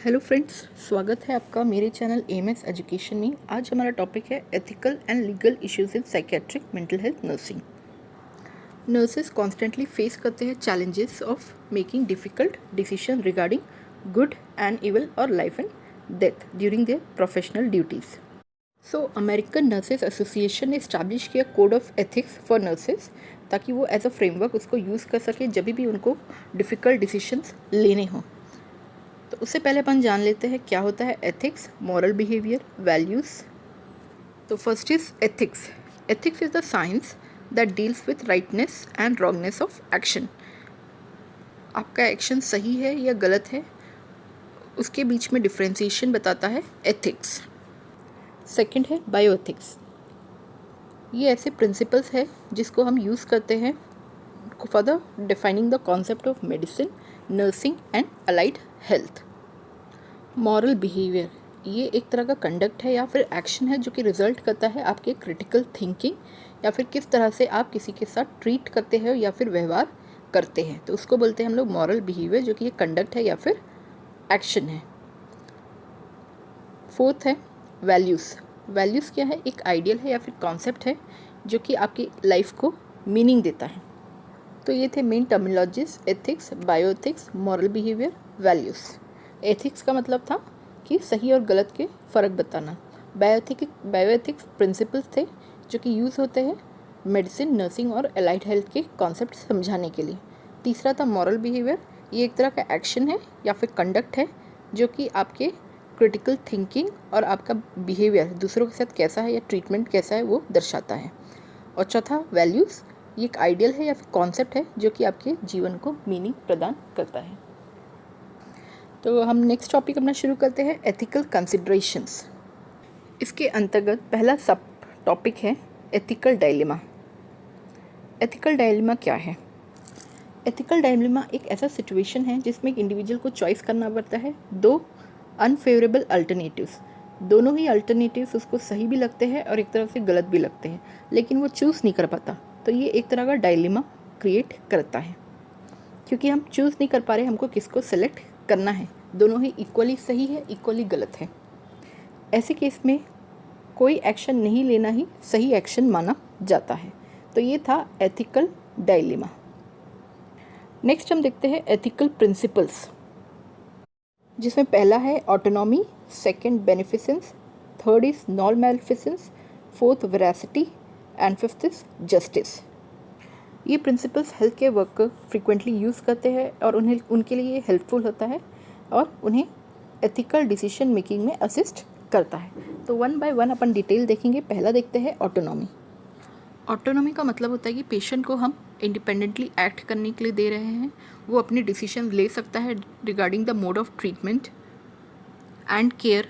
Hello friends, स्वागत है आपका मेरे चैनल एएमएस एजुकेशन में। आज हमारा टॉपिक है ethical and legal issues in psychiatric mental health nursing. Nurses constantly face करते हैं challenges of making difficult decision regarding good and evil और life and death during their professional duties. So American nurses association ने establish किया code of ethics for nurses, ताकि वो as a framework उसको use कर सके जब भी उनको डिफ़िकल्ट डिसीजंस लेने हों। तो उससे पहले अपन जान लेते हैं क्या होता है एथिक्स, मॉरल बिहेवियर, वैल्यूज़। तो first is ethics. Ethics is the science that deals with rightness and wrongness of action. आपका एक्शन सही है या गलत है, उसके बीच में डिफ्रेंसिएशन बताता है एथिक्स। सेकंड है बायो एथिक्स। ये ऐसे प्रिंसिपल्स है जिसको हम यूज़ करते हैं for the defining the concept of medicine, nursing and allied health. Moral behaviour, ये एक तरह का कंडक्ट है या फिर एक्शन है जो कि रिजल्ट करता है आपके क्रिटिकल थिंकिंग या फिर किस तरह से आप किसी के साथ ट्रीट करते हैं या फिर व्यवहार करते हैं, तो उसको बोलते हैं हम लोग मॉरल बिहेवियर, जो कि ये कंडक्ट है या फिर एक्शन है। फोर्थ है वैल्यूज़। वैल्यूज़ क्या है? एक आइडियल है या फिर कॉन्सेप्ट है जो कि आपकी लाइफ को मीनिंग देता है। तो ये थे main terminologies: ethics, bioethics, moral behaviour, values. Ethics का मतलब था कि सही और गलत के फ़र्क बताना। बायोएथिक्स प्रिंसिपल्स थे जो कि यूज़ होते हैं मेडिसिन, नर्सिंग और एलाइड हेल्थ के कॉन्सेप्ट समझाने के लिए। तीसरा था मॉरल बिहेवियर। ये एक तरह का एक्शन है या फिर कंडक्ट है जो कि आपके क्रिटिकल थिंकिंग और आपका बिहेवियर दूसरों के साथ कैसा है या ट्रीटमेंट कैसा है वो दर्शाता है। और चौथा वैल्यूज़, ये एक आइडियल है या फिर कॉन्सेप्ट है जो कि आपके जीवन को मीनिंग प्रदान करता है। तो हम नेक्स्ट टॉपिक अपना शुरू करते हैं, एथिकल कंसिडरेशंस। इसके अंतर्गत पहला सब टॉपिक है एथिकल डायलेमा। एथिकल डायलेमा क्या है? एथिकल डायलेमा एक ऐसा सिचुएशन है जिसमें एक इंडिविजुअल को चॉइस करना पड़ता है दो अनफेवरेबल अल्टरनेटिव्स। दोनों ही अल्टरनेटिव्स उसको सही भी लगते हैं और एक तरह से गलत भी लगते हैं, लेकिन वो चूज़ नहीं कर पाता। तो ये एक तरह का डायलेमा क्रिएट करता है, क्योंकि हम चूज़ नहीं कर पा रहे हमको किसको सेलेक्ट करना है। दोनों ही इक्वली सही है, इक्वली गलत है। ऐसे केस में कोई एक्शन नहीं लेना ही सही एक्शन माना जाता है। तो ये था एथिकल डायलेमा। नेक्स्ट हम देखते हैं एथिकल प्रिंसिपल्स, जिसमें पहला है autonomy, second beneficence, third is non maleficence, fourth veracity and fifth is justice. ये principles health care worker frequently use करते हैं और उनके लिए हेल्पफुल होता है और उन्हें एथिकल डिसीजन मेकिंग में असिस्ट करता है। तो one by one upon detail देखेंगे। पहला देखते हैं ऑटोनॉमी। ऑटोनॉमी का मतलब होता है कि पेशेंट को हम इंडिपेंडेंटली एक्ट करने के लिए दे रहे हैं। वो अपने डिसीजन ले सकता है regarding the mode of treatment and care,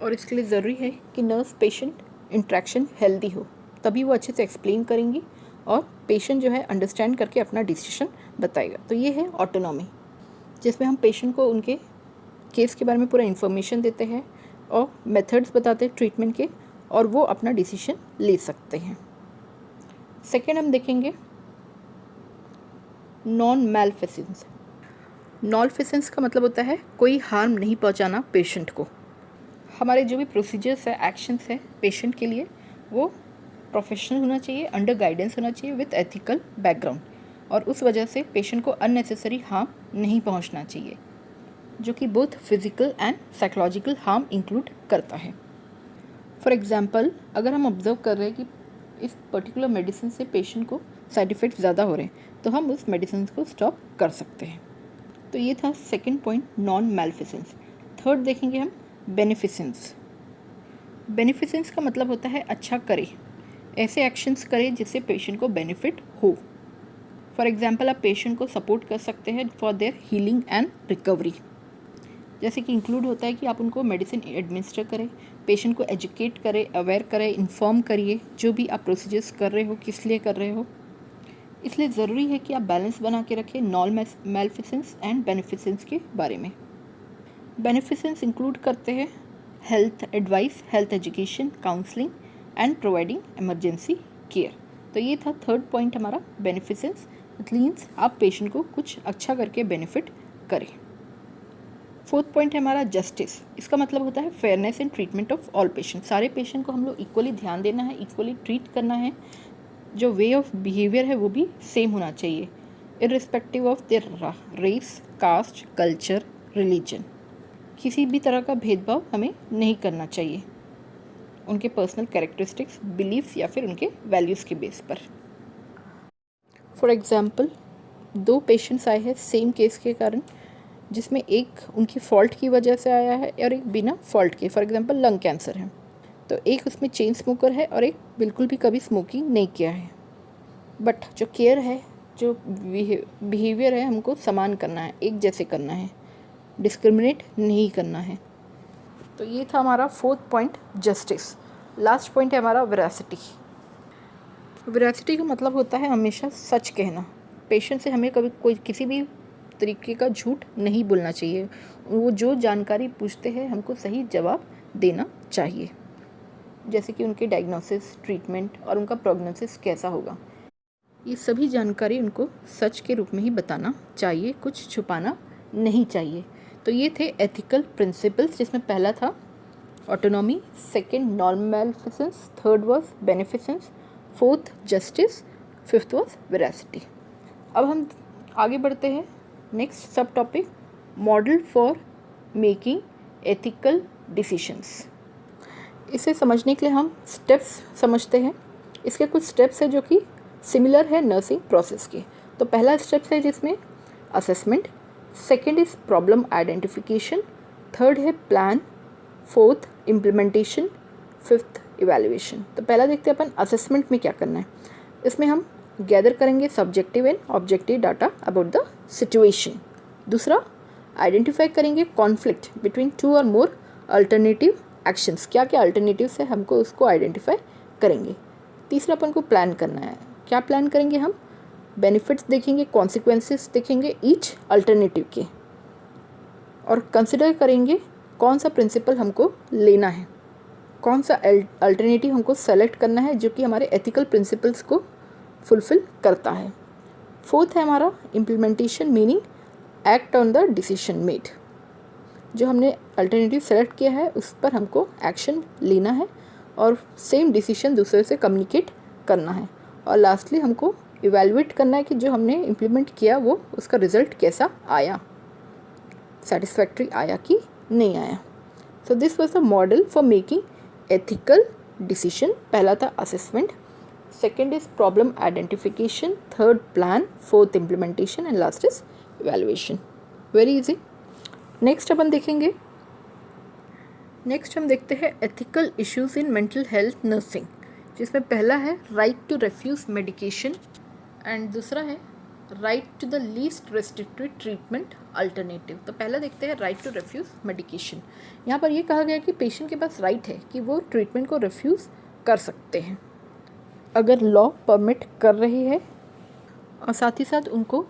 और इसके लिए ज़रूरी है कि नर्स पेशेंट इंट्रैक्शन हेल्दी हो, तभी वो अच्छे से एक्सप्लेन करेंगी और पेशेंट जो है अंडरस्टैंड करके अपना डिसीजन बताएगा। तो ये है ऑटोनॉमी, जिसमें हम पेशेंट को उनके केस के बारे में पूरा इन्फॉर्मेशन देते हैं और मेथड्स बताते हैं ट्रीटमेंट के, और वो अपना डिसीजन ले सकते हैं। सेकेंड हम देखेंगे नॉन मैलिफिसेंस। नॉनफिसेंस का मतलब होता है कोई हार्म नहीं पहुंचाना पेशेंट को। हमारे जो भी प्रोसीजर्स है, एक्शंस है पेशेंट के लिए, वो प्रोफेशनल होना चाहिए, अंडर गाइडेंस होना चाहिए विथ एथिकल बैकग्राउंड, और उस वजह से पेशेंट को अननेसेसरी हार्म नहीं पहुंचना चाहिए, जो कि both physical and psychological harm include करता है। फॉर एग्जांपल, अगर हम ऑब्जर्व कर रहे हैं कि इस पर्टिकुलर मेडिसिन से पेशेंट को साइड इफ़ेक्ट ज़्यादा हो रहे हैं, तो हम उस मेडिसिन को स्टॉप कर सकते हैं। तो ये था second point, non maleficence. Third देखेंगे हम बेनिफिसेंस। बेनिफिसेंस का मतलब होता है अच्छा करे, ऐसे एक्शंस करें जिससे पेशेंट को बेनिफिट हो। फॉर एग्जांपल, आप पेशेंट को सपोर्ट कर सकते हैं for their healing and recovery, जैसे कि इंक्लूड होता है कि आप उनको मेडिसिन एडमिनिस्टर करें, पेशेंट को एजुकेट करें, अवेयर करें, इन्फॉर्म करिए जो भी आप प्रोसीजर्स कर रहे हो, किस लिए कर रहे हो। इसलिए ज़रूरी है कि आप बैलेंस बना के रखें नॉन मैलिफिसेंस एंड बेनिफिसेंस के बारे में। बेनिफिसेंस इंक्लूड करते हैं health advice, health education, counselling and providing emergency care. तो ये था थर्ड पॉइंट हमारा बेनिफिसेंस। इट मीन्स आप पेशेंट को कुछ अच्छा करके बेनिफिट करें। फोर्थ पॉइंट है हमारा जस्टिस। इसका मतलब होता है fairness in treatment of all patient. सारे पेशेंट को हम लोग इक्वली ध्यान देना है, इक्वली ट्रीट करना है। जो वे ऑफ बिहेवियर है वो भी सेम होना चाहिए, irrespective of their race, caste, culture, religion. किसी भी तरह का भेदभाव हमें नहीं करना चाहिए उनके पर्सनल कैरेक्टरिस्टिक्स, बिलीफ्स या फिर उनके वैल्यूज़ के बेस पर। फॉर एग्ज़ाम्पल, 2 पेशेंट्स आए हैं सेम केस के कारण, जिसमें एक उनकी फॉल्ट की वजह से आया है और एक बिना फॉल्ट के। फॉर एग्ज़ाम्पल, लंग कैंसर है, तो एक उसमें चेन स्मोकर है और एक बिल्कुल भी कभी स्मोकिंग नहीं किया है। बट जो केयर है, जो बिहेवियर है, हमको समान करना है, एक जैसे करना है, डिस्क्रिमिनेट नहीं करना है। तो ये था हमारा fourth point, justice. Last point है हमारा वेरासिटी। वेरासिटी का मतलब होता है हमेशा सच कहना। पेशेंट से हमें कभी कोई किसी भी तरीके का झूठ नहीं बोलना चाहिए। वो जो जानकारी पूछते हैं हमको सही जवाब देना चाहिए, जैसे कि उनके डायग्नोसिस, ट्रीटमेंट और उनका प्रोग्नोसिस कैसा होगा। ये सभी जानकारी उनको सच के रूप में ही बताना चाहिए, कुछ छुपाना नहीं चाहिए। तो ये थे एथिकल प्रिंसिपल्स, जिसमें पहला था autonomy, second non maleficence, third was beneficence, fourth justice, fifth was veracity. अब हम आगे बढ़ते हैं नेक्स्ट सब topic, model for making ethical decisions. इसे समझने के लिए हम स्टेप्स समझते हैं। इसके कुछ स्टेप्स हैं जो कि सिमिलर है नर्सिंग प्रोसेस के। तो पहला स्टेप्स है जिसमें assessment, second is problem identification, third है plan, fourth implementation, fifth evaluation. तो पहला देखते हैं अपन असेसमेंट में क्या करना है। इसमें हम गैदर करेंगे subjective and objective data about the situation. दूसरा, आइडेंटिफाई करेंगे कॉन्फ्लिक्ट बिटवीन 2 और मोर अल्टरनेटिव एक्शंस। क्या क्या अल्टरनेटिव्स है हमको उसको आइडेंटिफाई करेंगे। तीसरा, अपन को प्लान करना है। क्या प्लान करेंगे हम? बेनिफिट्स देखेंगे, कॉन्सिक्वेंसेस देखेंगे ईच अल्टरनेटिव के, और कंसिडर करेंगे कौन सा प्रिंसिपल हमको लेना है, कौन सा अल्टरनेटिव हमको सेलेक्ट करना है जो कि हमारे एथिकल प्रिंसिपल्स को फुलफिल करता है। फोर्थ है हमारा implementation, meaning act on the decision made. जो हमने अल्टरनेटिव सेलेक्ट किया है उस पर हमको एक्शन लेना है और सेम डिसीजन दूसरे से कम्युनिकेट करना है। और लास्टली हमको इवैल्यूएट करना है कि जो हमने इम्प्लीमेंट किया वो उसका रिज़ल्ट कैसा आया, सेटिस्फैक्ट्री आया कि नहीं आया। So this was the model for making ethical decision. पहला था assessment, second is problem identification, third plan, fourth implementation and last is evaluation. Very easy. Next अपन देखेंगे, नेक्स्ट हम देखते हैं ethical issues in mental health nursing, जिसमें पहला है right to refuse medication and दूसरा है right to the least restrictive treatment alternative. तो पहला देखते हैं राइट टू रिफ्यूज़ मेडिकेशन। यहाँ पर ये कहा गया कि पेशेंट के पास राइट है कि वो ट्रीटमेंट को रिफ्यूज़ कर सकते हैं अगर लॉ परमिट कर रही है, और साथ ही साथ उनको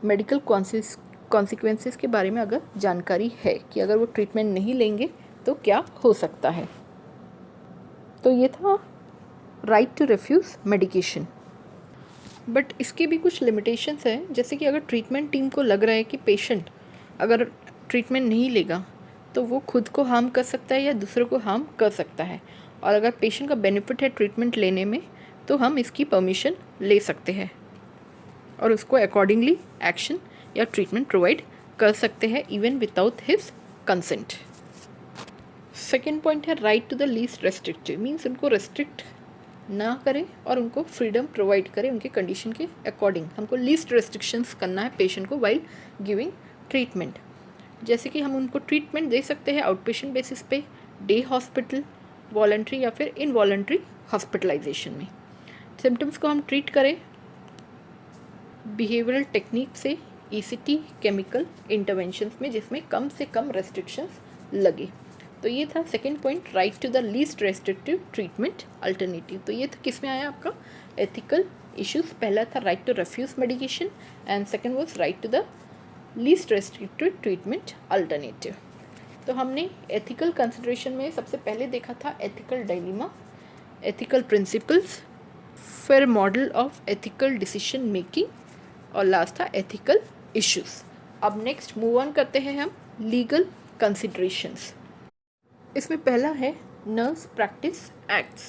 मेडिकल कॉन्सिक्वेंसेस के बारे में अगर जानकारी है कि अगर वो ट्रीटमेंट नहीं लेंगे तो क्या हो सकता है। तो ये था right to refuse medication. But इसकी भी कुछ लिमिटेशंस हैं, जैसे कि अगर ट्रीटमेंट टीम को लग रहा है कि पेशेंट अगर ट्रीटमेंट नहीं लेगा तो वो खुद को हार्म कर सकता है या दूसरों को हार्म कर सकता है, और अगर पेशेंट का बेनिफिट है ट्रीटमेंट लेने में तो हम इसकी परमिशन ले सकते हैं और उसको अकॉर्डिंगली एक्शन या ट्रीटमेंट प्रोवाइड कर सकते हैं even without his consent. Second point है right to the least restrictive, means उनको रेस्ट्रिक्ट ना करें और उनको फ्रीडम प्रोवाइड करें उनके कंडीशन के अकॉर्डिंग। हमको लीस्ट रेस्ट्रिक्शंस करना है पेशेंट को वाइल गिविंग ट्रीटमेंट। जैसे कि हम उनको ट्रीटमेंट दे सकते हैं आउट पेशेंट बेसिस पे, डे हॉस्पिटल, वॉलंटरी या फिर इनवॉलंटरी हॉस्पिटलाइजेशन में। सिम्टम्स को हम ट्रीट करें बिहेवियरल टेक्निक से, ECT, केमिकल इंटरवेंशंस में, जिसमें कम से कम रेस्ट्रिक्शंस लगे। तो ये था second point, right to the least restrictive treatment alternative. तो ये किस में आया आपका एथिकल इश्यूज। पहला था right to refuse medication and second was right to the least restrictive treatment alternative. तो हमने एथिकल कंसिडरेशन में सबसे पहले देखा था एथिकल डायलेमा, एथिकल प्रिंसिपल्स, फिर model of ethical decision making और लास्ट था एथिकल इश्यूज। अब नेक्स्ट मूव ऑन करते हैं हम लीगल कंसिडरेशंस। इसमें पहला है nurse practice acts.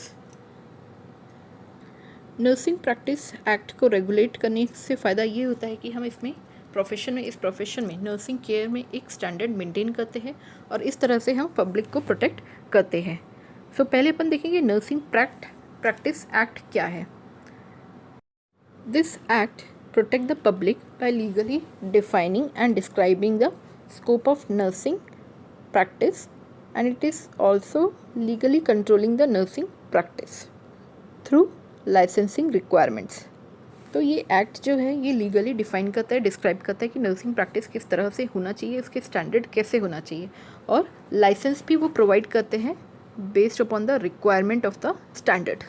Nursing practice act को रेगुलेट करने से फ़ायदा ये होता है कि हम इसमें इस प्रोफेशन में नर्सिंग केयर में एक स्टैंडर्ड मेंटेन करते हैं और इस तरह से हम पब्लिक को प्रोटेक्ट करते हैं। सो पहले अपन देखेंगे नर्सिंग प्रैक्टिस एक्ट क्या है। This act protect the public by legally defining and describing the scope of nursing practice, and it is also legally controlling the nursing practice through licensing requirements। तो ये act जो है ये legally define करता है, describe करता है कि नर्सिंग प्रैक्टिस किस तरह से होना चाहिए, उसके स्टैंडर्ड कैसे होना चाहिए, और लाइसेंस भी वो प्रोवाइड करते हैं based upon the requirement of the standard.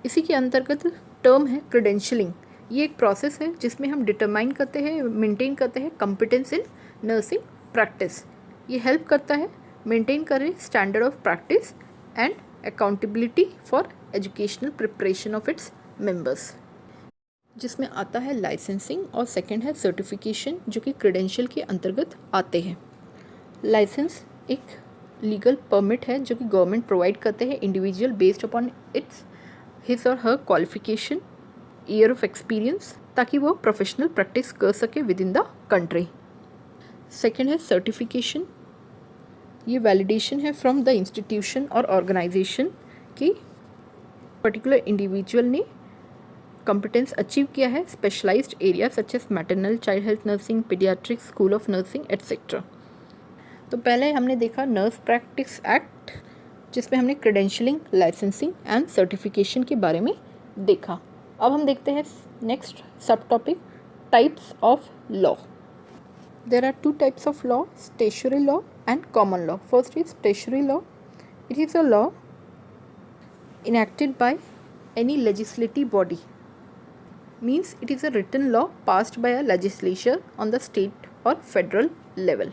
इसी के अंतर्गत टर्म है क्रेडेंशियलिंग। ये एक प्रोसेस है जिसमें हम डिटरमाइन करते हैं, मेंटेन करते हैं कॉम्पिटेंस इन नर्सिंग प्रैक्टिस। ये हेल्प करता है मेंटेन करें standard of practice and accountability for educational preparation of its members, जिसमें आता है लाइसेंसिंग और सेकंड है सर्टिफिकेशन, जो कि क्रेडेंशियल के अंतर्गत आते हैं। लाइसेंस एक लीगल परमिट है जो कि गवर्नमेंट प्रोवाइड करते हैं इंडिविजुअल बेस्ड अपॉन हिज और her qualification, year of experience, ताकि वो प्रोफेशनल प्रैक्टिस कर सके within the country. Second है सर्टिफिकेशन। ये वैलिडेशन है फ्रॉम द इंस्टीट्यूशन और ऑर्गेनाइजेशन कि पर्टिकुलर इंडिविजुअल ने कॉम्पिटेंस अचीव किया है specialised area such as maternal child health nursing, paediatrics, school of nursing etcetera. तो पहले हमने देखा नर्स प्रैक्टिस एक्ट, जिसमें हमने क्रेडेंशियलिंग, लाइसेंसिंग एंड सर्टिफिकेशन के बारे में देखा। अब हम देखते हैं नेक्स्ट सब topic, types of law. There are two types of law, statutory law and common law. First is statutory law. It is a law enacted by any legislative body, means it is a written law passed by a legislature on the state or federal level.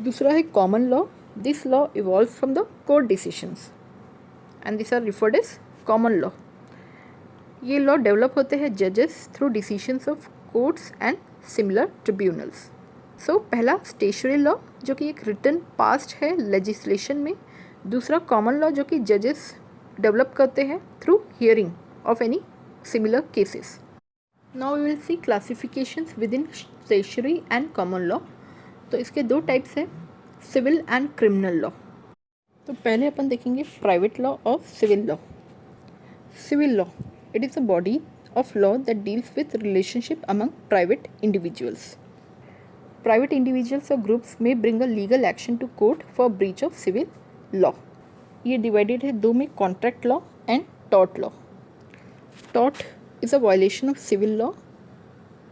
दूसरा है common law. This law evolves from the court decisions and these are referred as common law. ये law develop होते हैं जजेस through decisions of courts and similar tribunals. So पहला statutory law जो कि एक रिटन पास्ड है लेजिस्लेशन में, दूसरा कॉमन लॉ जो कि जजेस डेवलप करते हैं through hearing of any similar cases. Now we will see classifications within statutory and common law. तो इसके दो टाइप्स हैं, सिविल एंड क्रिमिनल लॉ। तो पहले अपन देखेंगे प्राइवेट लॉ और civil law. Civil law, it is a body of law that deals with relationship among private individuals. Private individuals or groups may bring a legal action to court for breach of civil law. ये divided है दो में, contract law and tort law. Tort is a violation of civil law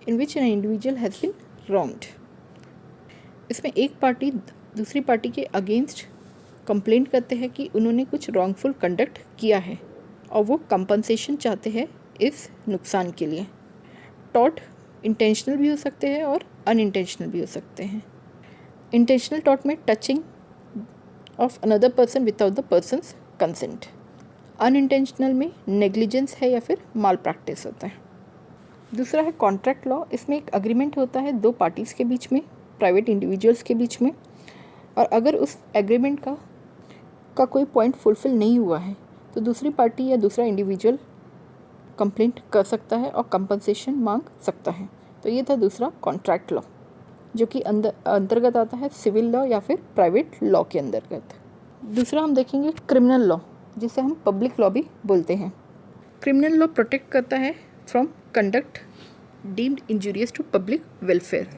in which an individual has been wronged. इसमें एक party दूसरी party के against complaint करते हैं कि उन्होंने कुछ रॉन्गफुल कंडक्ट किया है और वो कंपनसेशन चाहते हैं इस नुकसान के लिए। टॉर्ट इंटेंशनल भी हो सकते हैं और अनइंटेंशनल भी हो सकते हैं। इंटेंशनल टॉर्ट में touching of another person without the persons consent. Unintentional में नेग्लिजेंस है या फिर माल प्रैक्टिस होता है। दूसरा है कॉन्ट्रैक्ट लॉ। इसमें एक अग्रीमेंट होता है दो पार्टीज़ के बीच में, प्राइवेट इंडिविजुअल्स के बीच में, और अगर उस एग्रीमेंट का कोई पॉइंट फुलफिल नहीं हुआ है तो दूसरी पार्टी या दूसरा इंडिविजुअल कंप्लेंट कर सकता है और कंपनसेशन मांग सकता है। तो ये था दूसरा कॉन्ट्रैक्ट लॉ, जो कि अंतर्गत आता है सिविल लॉ या फिर प्राइवेट लॉ के अंतर्गत। दूसरा हम देखेंगे क्रिमिनल लॉ, जिसे हम पब्लिक लॉ भी बोलते हैं। क्रिमिनल लॉ प्रोटेक्ट करता है from conduct deemed injurious to public welfare.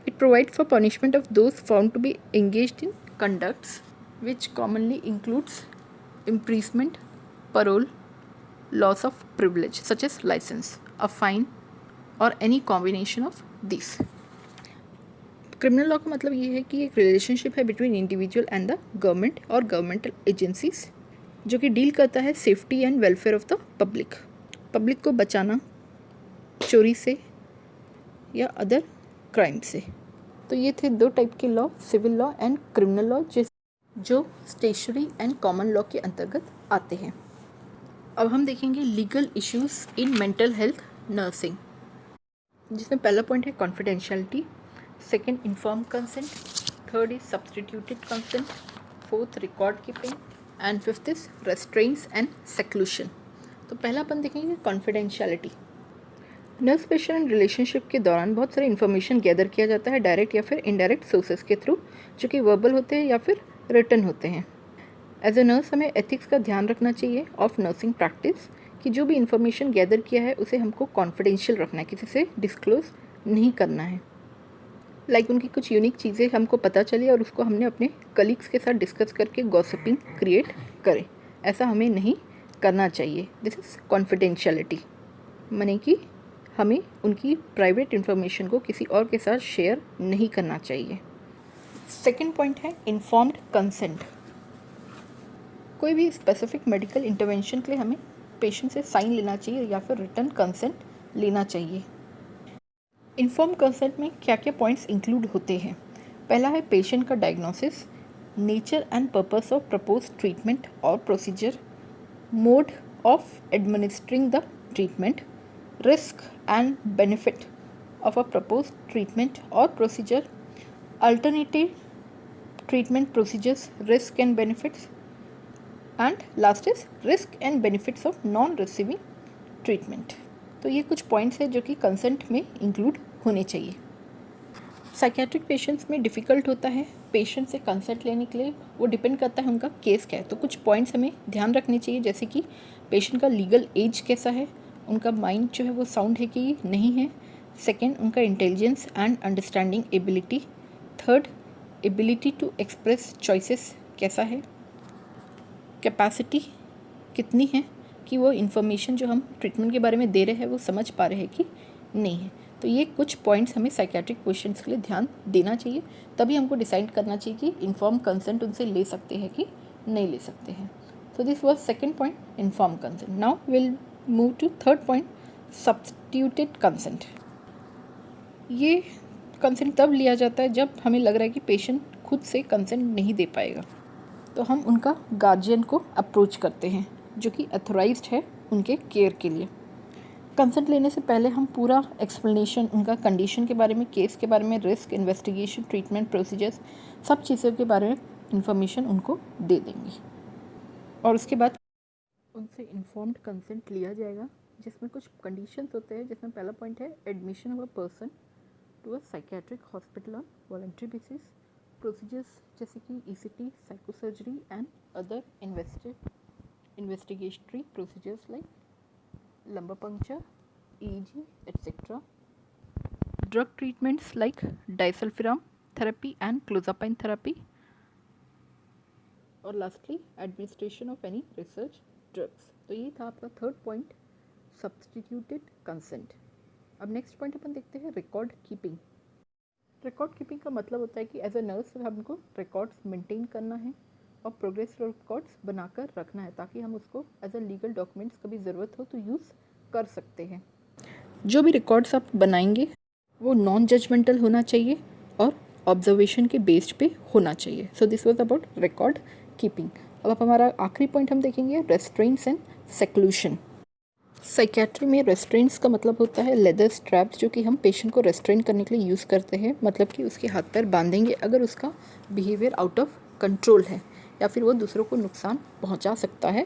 It provide for punishment of those found to be engaged in conducts which commonly includes imprisonment, parole, loss of privilege such as license, a fine or any combination of these. Criminal law का मतलब ये है कि एक relationship है between individual and the government और governmental agencies, जो कि डील करता है safety and welfare of the public को बचाना चोरी से या अदर क्राइम से। तो ये थे दो टाइप के law, civil law and criminal law, जो स्टैट्यूटरी एंड कॉमन लॉ के अंतर्गत आते हैं। अब हम देखेंगे legal issues in mental health nursing, जिसमें पहला पॉइंट है confidentiality. Second inform consent, third is substituted consent, fourth record keeping and fifth is restraints and seclusion. तो पहला अपन देखेंगे कॉन्फिडेंशियलिटी। नर्स पेशेंट रिलेशनशिप के दौरान बहुत सारी इन्फॉर्मेशन गैदर किया जाता है डायरेक्ट या फिर इनडायरेक्ट सोर्सेज के थ्रू, जो कि वर्बल होते हैं या फिर रिटन होते हैं। एज ए नर्स हमें एथिक्स का ध्यान रखना चाहिए ऑफ नर्सिंग प्रैक्टिस, कि जो भी इन्फॉर्मेशन गैदर किया है उसे हमको कॉन्फिडेंशियल रखना है, किसी से डिस्क्लोज नहीं करना है। लाइक उनकी कुछ यूनिक चीज़ें हमको पता चली और उसको हमने अपने कलीग्स के साथ डिस्कस करके गॉसिपिंग क्रिएट करें, ऐसा हमें नहीं करना चाहिए। दिस इज़ कॉन्फिडेंशियलिटी, माने कि हमें उनकी प्राइवेट इन्फॉर्मेशन को किसी और के साथ शेयर नहीं करना चाहिए। सेकेंड पॉइंट है इन्फॉर्म्ड कंसेंट। कोई भी स्पेसिफिक मेडिकल इंटरवेंशन के लिए हमें पेशेंट से साइन लेना चाहिए या फिर रिटन कंसेंट लेना चाहिए। इन्फॉर्म कंसेंट में क्या क्या पॉइंट्स इंक्लूड होते हैं? पहला है पेशेंट का diagnosis, nature and purpose of propose treatment और procedure, mode of administering the treatment, risk and benefit of a propose treatment और procedure, alternative treatment procedures, risk and benefits, and last is risk and benefits of non receiving treatment. तो ये कुछ points हैं जो कि consent में include होने चाहिए। साइकेट्रिक पेशेंट्स में डिफ़िकल्ट होता है पेशेंट से कंसेंट लेने के लिए, वो डिपेंड करता है उनका केस क्या है। तो कुछ पॉइंट्स हमें ध्यान रखने चाहिए, जैसे कि पेशेंट का लीगल एज कैसा है, उनका माइंड जो है वो साउंड है कि नहीं है, सेकेंड उनका intelligence and understanding ability, third ability to express choices कैसा है, कैपेसिटी कितनी है कि वो इन्फॉर्मेशन जो हम ट्रीटमेंट के बारे में दे रहे हैं वो समझ पा रहे हैं कि नहीं है। तो ये कुछ पॉइंट्स हमें साइकेट्रिक पेशेंट्स के लिए ध्यान देना चाहिए, तभी हमको डिसाइड करना चाहिए कि इन्फॉर्म कंसेंट उनसे ले सकते हैं कि नहीं ले सकते हैं। So this was second point, inform consent. Now will move to third point, substituted consent. ये कंसेंट तब लिया जाता है जब हमें लग रहा है कि पेशेंट खुद से कंसेंट नहीं दे पाएगा, तो हम उनका गार्जियन को अप्रोच करते हैं जो कि अथोराइज्ड है उनके केयर के लिए। कंसेंट लेने से पहले हम पूरा एक्सप्लेनेशन उनका कंडीशन के बारे में, केस के बारे में, रिस्क, इन्वेस्टिगेशन, ट्रीटमेंट, प्रोसीजर्स, सब चीज़ों के बारे में इंफॉर्मेशन उनको दे देंगे और उसके बाद उनसे इन्फॉर्म्ड कंसेंट लिया जाएगा, जिसमें कुछ कंडीशंस होते हैं। जिसमें पहला पॉइंट है admission of a person to a psychiatric hospital on voluntary basis, procedures जैसे कि ECT, psychosurgery and other investigatory procedures like lumbar puncture, EEG, etc. Drug treatments like disulfiram therapy and clozapine therapy. और lastly administration of any research drugs. तो ये था आपका third point, substituted consent. अब next point अपन देखते हैं record keeping. Record keeping का मतलब होता है कि एज अ नर्स हमको रिकॉर्ड्स मेंटेन करना है और प्रोग्रेस रिकॉर्ड्स बनाकर रखना है, ताकि हम उसको एज अ लीगल डॉक्यूमेंट्स कभी ज़रूरत हो तो यूज़ कर सकते हैं। जो भी रिकॉर्ड्स आप बनाएंगे वो नॉन जजमेंटल होना चाहिए और ऑब्जर्वेशन के बेस्ड पे होना चाहिए। सो this was about record keeping. अब हमारा आखिरी पॉइंट हम देखेंगे रेस्ट्रेंट्स एंड सेक्लूशन। साइकेट्री में रेस्ट्रेंट्स का मतलब होता है लेदर स्ट्रैप्स, जो कि हम पेशेंट को रेस्ट्रेन करने के लिए यूज़ करते हैं। मतलब कि उसके हाथ पैर बांधेंगे अगर उसका बिहेवियर आउट ऑफ कंट्रोल है या फिर वो दूसरों को नुकसान पहुंचा सकता है।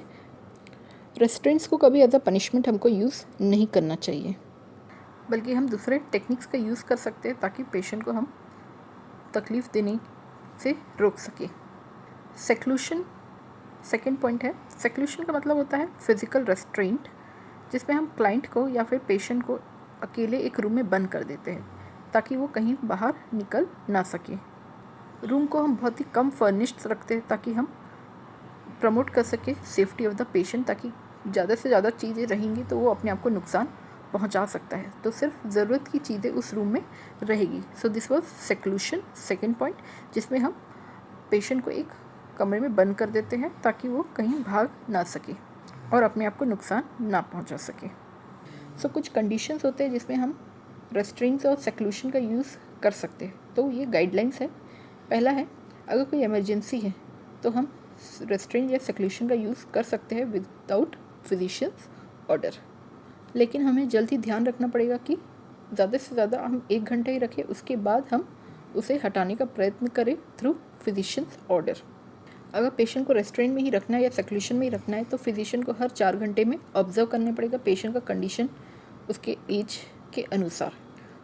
रेस्ट्रेंट्स को कभी एज अ पनिशमेंट हमको यूज़ नहीं करना चाहिए, बल्कि हम दूसरे टेक्निक्स का यूज़ कर सकते हैं ताकि पेशेंट को हम तकलीफ़ देने से रोक सके। सेक्लूशन सेकेंड पॉइंट है। सेक्लूशन का मतलब होता है फिज़िकल रेस्ट्रेंट, जिसमें हम क्लाइंट को या फिर पेशेंट को अकेले एक रूम में बंद कर देते हैं ताकि वो कहीं बाहर निकल ना सके। रूम को हम बहुत ही कम फर्निश्ड रखते हैं ताकि हम प्रमोट कर सके सेफ्टी ऑफ द पेशेंट, ताकि ज़्यादा से ज़्यादा चीज़ें रहेंगी तो वो अपने आप को नुकसान पहुंचा सकता है। तो सिर्फ ज़रूरत की चीज़ें उस रूम में रहेगी। So this was seclusion second point, जिसमें हम पेशेंट को एक कमरे में बंद कर देते हैं ताकि वो कहीं भाग ना सके और अपने आप को नुकसान ना पहुंचा सके। सो कुछ कंडीशंस होते हैं जिसमें हम रेस्ट्रेंट्स और सेक्लूशन का यूज़ कर सकते हैं। तो ये गाइडलाइंस है। पहला है, अगर कोई इमरजेंसी है तो हम रेस्ट्रेंट या सेक्लूशन का यूज़ कर सकते हैं विदाउट फिजिशियंस ऑर्डर, लेकिन हमें जल्द ही ध्यान रखना पड़ेगा कि ज़्यादा से ज़्यादा हम 1 घंटा ही रखें, उसके बाद हम उसे हटाने का प्रयत्न करे थ्रू फिजिशियंस ऑर्डर। अगर पेशेंट को रेस्टोरेंट में ही रखना है या सेक्लूशन में ही रखना है तो फिजिशियन को हर 4 घंटे में ऑब्जर्व करना पड़ेगा पेशेंट का कंडीशन उसके एज के अनुसार।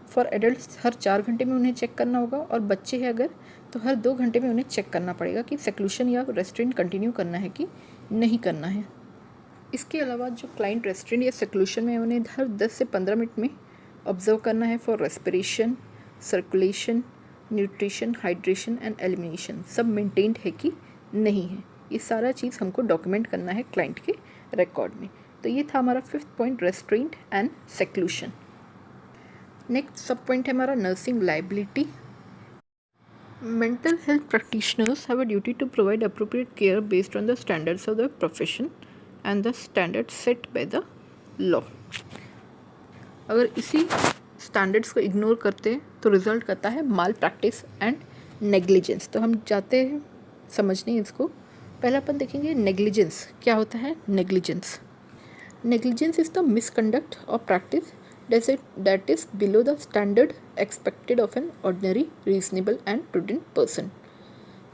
फॉर एडल्ट हर 4 घंटे में उन्हें चेक करना होगा और बच्चे हैं अगर तो हर 2 घंटे में उन्हें चेक करना पड़ेगा कि सेक्लूशन या रेस्टोरेंट कंटिन्यू करना है कि नहीं करना है। इसके अलावा जो क्लाइंट रेस्टोरेंट या सेक्लूशन में उन्हें हर 10 से 15 मिनट में ऑब्जर्व करना है for respiration, circulation, nutrition, hydration and elimination सब मेंटेन्ड है कि नहीं है। ये सारा चीज़ हमको डॉक्यूमेंट करना है क्लाइंट के रिकॉर्ड में। तो ये था हमारा 5th point, restraint and seclusion. Next sub point है हमारा nursing liability. Mental health practitioners have a duty to provide appropriate care based on the standards of the profession and the standard set by the law. अगर इसी standards को ignore करते हैं तो result करता है माल प्रैक्टिस एंड नेग्लिजेंस। तो हम जाते हैं समझने इसको। पहले अपन देखेंगे नेग्लिजेंस क्या होता है। नेग्लिजेंस इज द मिसकंडक्ट और practice that is below the standard expected of an ordinary, reasonable and prudent person.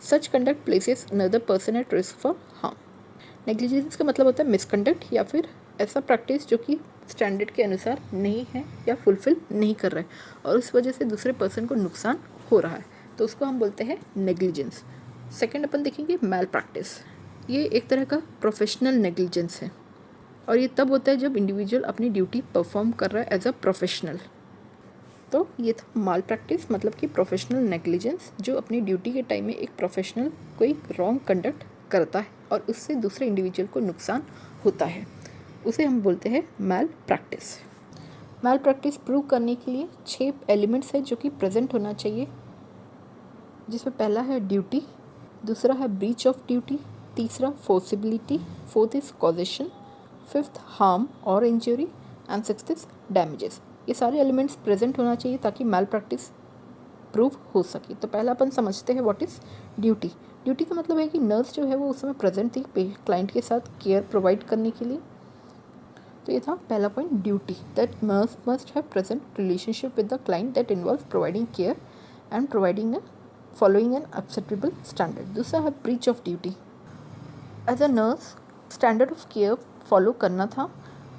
Such conduct places another person at risk for harm. Negligence का मतलब होता है मिसकंडक्ट या फिर ऐसा प्रैक्टिस जो कि स्टैंडर्ड के अनुसार नहीं है या फुलफिल नहीं कर रहा है और उस वजह से दूसरे पर्सन को नुकसान हो रहा है, तो उसको हम बोलते हैं नेग्लिजेंस। सेकेंड अपन देखेंगे मैल प्रैक्टिस। ये एक तरह का प्रोफेशनल नेग्लिजेंस है और ये तब होता है जब इंडिविजुअल अपनी ड्यूटी परफॉर्म कर रहा है एज अ प्रोफेशनल। तो ये था माल प्रैक्टिस मतलब कि प्रोफेशनल नेग्लिजेंस जो अपनी ड्यूटी के टाइम में एक प्रोफेशनल कोई रॉन्ग कंडक्ट करता है और उससे दूसरे इंडिविजुअल को नुकसान होता है, उसे हम बोलते हैं मैल प्रैक्टिस। मैल प्रैक्टिस प्रूव करने के लिए 6 एलिमेंट्स है जो कि प्रेजेंट होना चाहिए, जिसमें पहला है ड्यूटी, दूसरा है ब्रीच ऑफ ड्यूटी, तीसरा foreseeability, fourth is causation, 5th harm और injury and 6th is damages. ये सारे एलिमेंट्स प्रेजेंट होना चाहिए ताकि मैल प्रैक्टिस प्रूव हो सके। तो पहला अपन समझते हैं व्हाट इज़ ड्यूटी। ड्यूटी का मतलब है कि नर्स जो है वो उस समय प्रेजेंट थी क्लाइंट के साथ केयर प्रोवाइड करने के लिए। तो ये था पहला point duty, that nurse must have present relationship with the client that involve providing care and providing following an acceptable standard. दूसरा है breach of duty. As a nurse standard of care follow करना था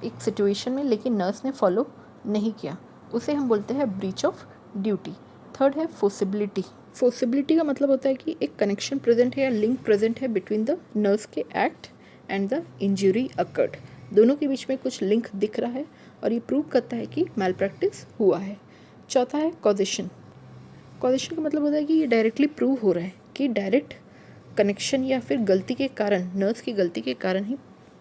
एक situation में लेकिन nurse ने follow नहीं किया, उसे हम बोलते हैं ब्रीच ऑफ ड्यूटी। थर्ड है फोर्सिबिलिटी। फोर्सिबिलिटी का मतलब होता है कि एक कनेक्शन प्रेजेंट है या लिंक प्रेजेंट है बिटवीन द नर्स के act and the injury occurred. दोनों के बीच में कुछ लिंक दिख रहा है और ये प्रूव करता है कि मैल प्रैक्टिस हुआ है। चौथा है कॉजेशन। कॉजेशन का मतलब होता है कि ये डायरेक्टली प्रूव हो रहा है कि डायरेक्ट कनेक्शन या फिर गलती के कारण, नर्स की गलती के कारण ही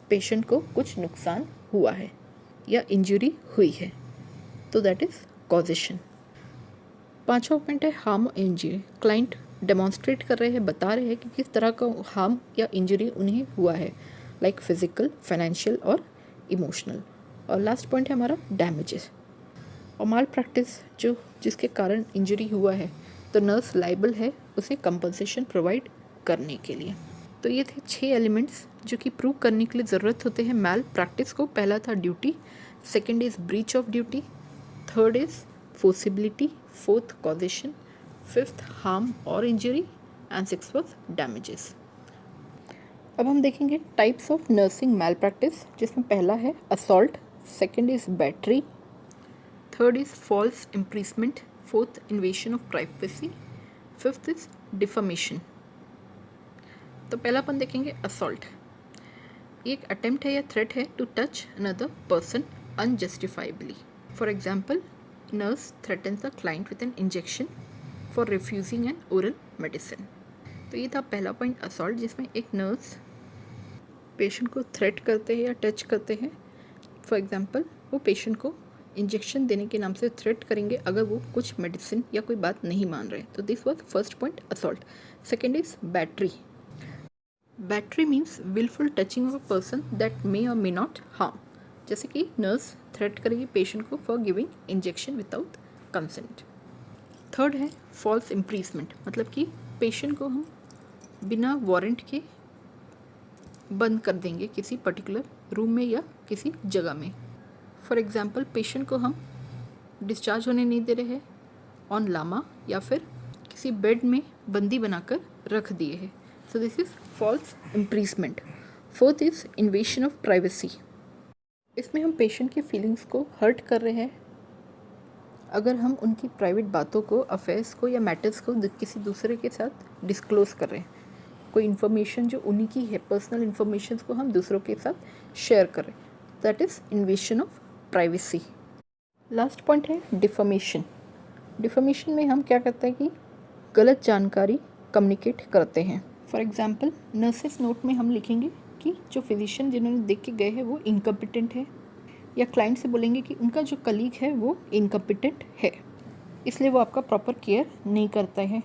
पेशेंट को कुछ नुकसान हुआ है या इंजरी हुई है, तो दैट इज़ कॉजेशन। पांचवा पॉइंट है हार्म और इंजरी। क्लाइंट डेमॉन्स्ट्रेट कर रहे हैं, बता रहे हैं कि किस तरह का हार्म या इंजरी उन्हें हुआ है, लाइक फिजिकल, फाइनेंशियल और इमोशनल। और लास्ट पॉइंट है हमारा डैमेजेस। और माल प्रैक्टिस जो जिसके कारण इंजरी हुआ है तो नर्स लाइबल है उसे कंपनसेशन प्रोवाइड करने के लिए। तो ये थे 6 एलिमेंट्स जो कि प्रूव करने के लिए ज़रूरत होते हैं मैल प्रैक्टिस को। पहला था duty, second is breach of duty, third is foreseeability, fourth causation, 5th harm और injury and 6th was damages. अब हम देखेंगे types of nursing malpractice, जिसमें पहला है assault, second is battery, third is false imprisonment, fourth invasion of privacy, 5th is defamation. तो पहला अपन देखेंगे असॉल्ट। एक अटेम्प्ट है या थ्रेट है to touch another person unjustifiably. For example, nurse threatens the client with an injection for refusing an oral medicine. तो ये था पहला पॉइंट असॉल्ट, जिसमें एक नर्स पेशेंट को थ्रेट करते हैं या टच करते हैं। फॉर एग्जाम्पल, वो पेशेंट को इंजेक्शन देने के नाम से थ्रेट करेंगे अगर वो कुछ मेडिसिन या कोई बात नहीं मान रहे। तो this was first point assault. Second is battery. Battery means wilful touching of a person that may or may not harm. जैसे कि नर्स थ्रेट करेगी पेशेंट को for giving injection without consent. Third है फॉल्स इम्प्रीजमेंट, मतलब कि patient को हम बिना वारंट के बंद कर देंगे किसी पर्टिकुलर रूम में या किसी जगह में। फॉर एग्जाम्पल, पेशेंट को हम डिस्चार्ज होने नहीं दे रहे हैं ऑन लामा या फिर किसी बेड में बंदी बनाकर रख दिए हैं। So this is false imprisonment. Fourth is invasion of privacy. इसमें हम पेशेंट की फीलिंग्स को हर्ट कर रहे हैं अगर हम उनकी प्राइवेट बातों को, अफेयर्स को या मैटर्स को किसी दूसरे के साथ डिस्क्लोज कर रहे हैं। कोई इन्फॉर्मेशन जो उन्हीं की है, पर्सनल इन्फॉर्मेशन को हम दूसरों के साथ शेयर कर रहे हैं, that is invasion of privacy. Last point है डिफॉर्मेशन। डिफॉर्मेशन में हम क्या करते हैं कि गलत जानकारी कम्युनिकेट करते हैं। फॉर एग्जांपल, नर्सेस नोट में हम लिखेंगे कि जो फिजिशियन जिन्होंने देख के गए हैं वो इनकम्पिटेंट है, या क्लाइंट से बोलेंगे कि उनका जो कलीग है वो इनकम्पिटेंट है, इसलिए वो आपका प्रॉपर केयर नहीं करता है।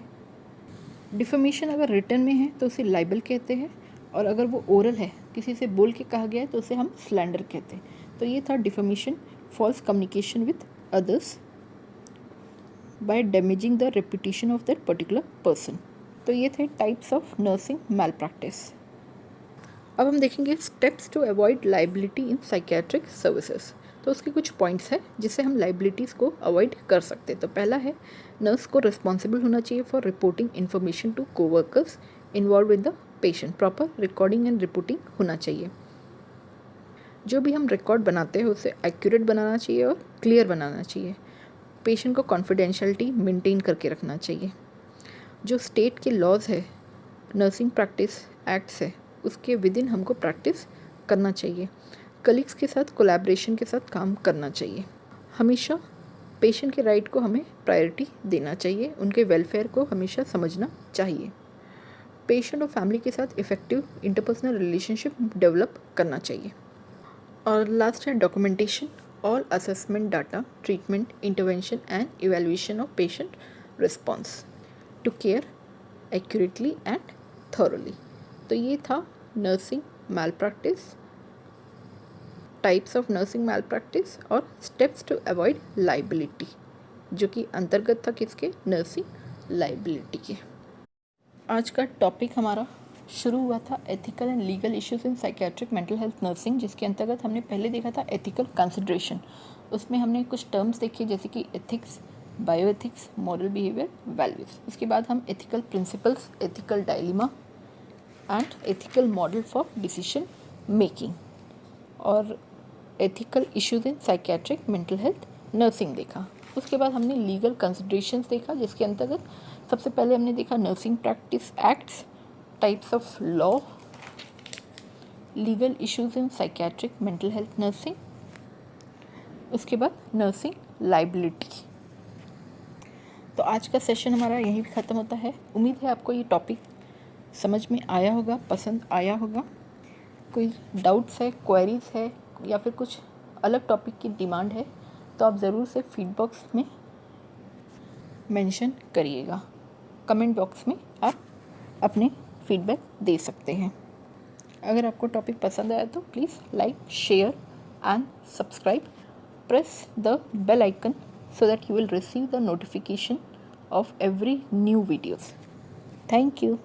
डिफॉर्मेशन अगर रिटन में है तो उसे लाइबल कहते हैं, और अगर वो ओरल है, किसी से बोल के कहा गया है, तो उसे हम स्लैंडर कहते हैं। तो ये था deformation, false communication with others by damaging the reputation of that particular person. तो ये थे types of nursing malpractice. अब हम देखेंगे steps to avoid liability in psychiatric services. तो उसके कुछ पॉइंट्स हैं जिससे हम लाइबिलिटीज़ को अवॉइड कर सकते हैं। तो पहला है, नर्स को रिस्पॉन्सिबल होना चाहिए for reporting information to coworkers involve with the patient. Proper recording and reporting होना चाहिए। जो भी हम रिकॉर्ड बनाते हैं उसे एक्यूरेट बनाना चाहिए और क्लियर बनाना चाहिए। पेशेंट को कॉन्फिडेंशियलिटी मेंटेन करके रखना चाहिए। जो स्टेट के लॉज है, नर्सिंग प्रैक्टिस एक्ट्स है, उसके विद इन हमको प्रैक्टिस करना चाहिए। कलीग्स के साथ कोलैबोरेशन के साथ काम करना चाहिए। हमेशा पेशेंट के राइट को हमें प्रायोरिटी देना चाहिए, उनके वेलफेयर को हमेशा समझना चाहिए। पेशेंट और फैमिली के साथ इफ़ेक्टिव इंटरपर्सनल रिलेशनशिप डेवलप करना चाहिए। और लास्ट है documentation, all assessment data, treatment, intervention and evaluation of patient response to care accurately and thoroughly. तो ये था nursing malpractice, types of nursing malpractice और स्टेप्स टू अवॉइड लाइबिलिटी, जो कि अंतर्गत था किसके, नर्सिंग लाइबिलिटी के। आज का टॉपिक हमारा शुरू हुआ था ethical and legal issues in psychiatric mental health nursing, जिसके अंतर्गत हमने पहले देखा था एथिकल कंसिडरेशन। उसमें हमने कुछ टर्म्स देखे जैसे कि ethics, bioethics, moral behaviour, values. उसके बाद हम ethical principles, ethical dilemma and ethical model for decision making और ethical issues in psychiatric mental health nursing देखा। उसके बाद हमने लीगल कंसिडरेशंस देखा, जिसके अंतर्गत सबसे पहले हमने देखा nursing practice acts, types of law, legal issues in psychiatric mental health nursing, उसके बाद नर्सिंग लाइबिलिटी। तो आज का सेशन हमारा यहीं पे ख़त्म होता है। उम्मीद है आपको ये टॉपिक समझ में आया होगा, पसंद आया होगा। कोई डाउट्स है, क्वेरीज है या फिर कुछ अलग टॉपिक की डिमांड है तो आप ज़रूर से फीडबैक बॉक्स में मेंशन करिएगा। कमेंट बॉक्स में आप अपने फीडबैक दे सकते हैं। अगर आपको टॉपिक पसंद आया तो please like, share and subscribe. Press the bell icon so that you will receive the notification of every new videos. Thank you.